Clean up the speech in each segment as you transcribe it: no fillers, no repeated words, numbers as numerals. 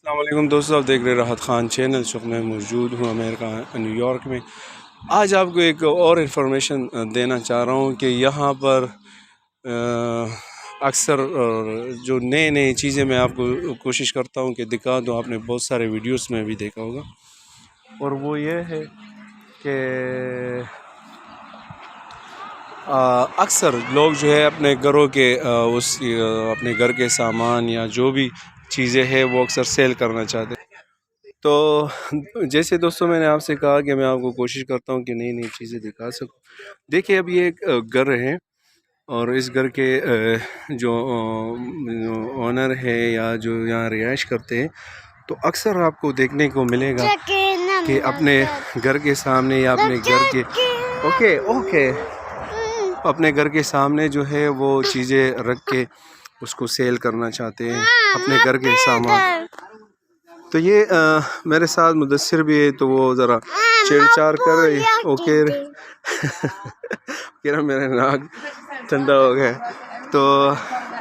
السلام علیکم دوستوں، آپ دیکھ رہے راحت خان چینل۔ میں موجود ہوں امریکہ نیو یارک میں۔ آج آپ کو ایک اور انفارمیشن دینا چاہ رہا ہوں کہ یہاں پر اکثر جو نئے چیزیں میں آپ کو کوشش کرتا ہوں کہ دکھا دوں۔ آپ نے بہت سارے ویڈیوز میں بھی دیکھا ہوگا، اور وہ یہ ہے کہ اکثر لوگ جو ہے اپنے گھروں کے اپنے گھر کے سامان یا جو بھی چیزیں ہیں وہ اکثر سیل کرنا چاہتے ہیں۔ تو جیسے دوستوں میں نے آپ سے کہا کہ میں آپ کو کوشش کرتا ہوں کہ نئی چیزیں دکھا سکوں۔ دیکھیے اب یہ ایک گھر ہے، اور اس گھر کے جو اونر ہے یا جو یہاں رہائش کرتے ہیں، تو اکثر آپ کو دیکھنے کو ملے گا کہ اپنے گھر کے سامنے یا اپنے گھر کے اپنے گھر کے سامنے جو ہے وہ چیزیں رکھ کے اس کو سیل کرنا چاہتے ہیں، اپنے گھر کے سامان۔ تو یہ میرے ساتھ مدثر بھی ہے، تو وہ ذرا چھیڑ چھاڑ کر رہی اوکے میرا ناک ٹھنڈا ہو گیا۔ تو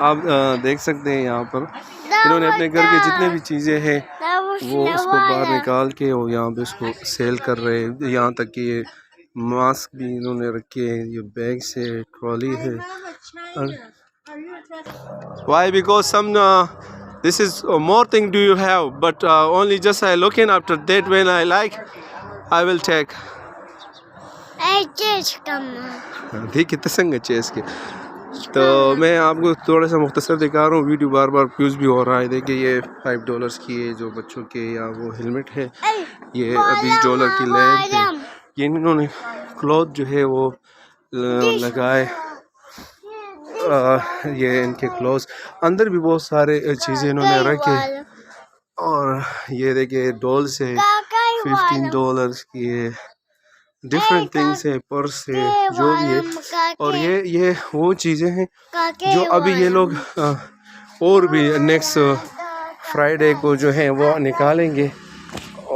آپ دیکھ سکتے ہیں یہاں پر انہوں نے اپنے گھر کے جتنے بھی چیزیں ہیں وہ اس کو باہر نکال کے وہ یہاں پہ اس کو سیل کر رہے ہیں۔ یہاں تک کہ یہ ماسک بھی انہوں نے رکھے ہیں، یہ بیگس ہے، ٹرالی ہے۔ Why? Because some this is more thing do you have, but only just I looking after that when I like I will take. دیکھیے تسنگ چیز کے۔ تو میں آپ کو تھوڑا سا مختصر دکھا رہا ہوں، ویڈیو بار پیوز بھی ہو رہا ہے۔ دیکھیے یہ $5 کی ہے جو بچوں کے، یا وہ ہیلمٹ ہے، یہ $20 کی لیمپ ہے۔ یہ انہوں نے کلوتھ جو ہے وہ لگائے، یہ ان کے کلوتھ اندر بھی بہت سارے چیزیں انہوں نے رکھے۔ اور یہ دیکھیے ڈولز ہے $15 کی ہے، ڈفرینٹ تھنگس ہے، پرس ہے، جو بھی ہے۔ اور یہ وہ چیزیں ہیں جو ابھی یہ لوگ اور بھی نیکسٹ فرائیڈے کو جو ہے وہ نکالیں گے۔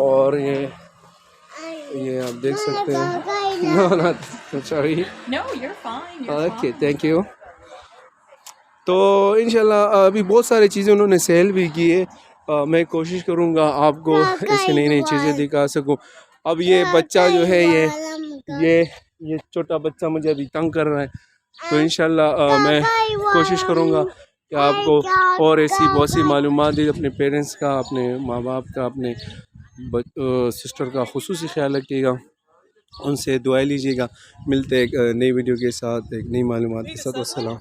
اور یہ آپ دیکھ سکتے ہیں۔ Sorry, okay, thank you. تو انشاءاللہ ابھی بہت ساری چیزیں انہوں نے سیل بھی کی ہے۔ میں کوشش کروں گا آپ کو ایسی نئی چیزیں دکھا سکوں۔ اب یہ بچہ جو ہے یہ چھوٹا بچہ مجھے ابھی تنگ کر رہا ہے، تو انشاءاللہ میں کوشش کروں گا کہ آپ کو اور ایسی بہت سی معلومات دی۔ اپنے پیرنٹس کا، اپنے ماں باپ کا، اپنے سسٹر کا خصوصی خیال رکھیے گا، ان سے دعائیں لیجیے گا۔ ملتے ایک نئی ویڈیو کے ساتھ، ایک نئی معلومات کے ساتھ۔ والسلام۔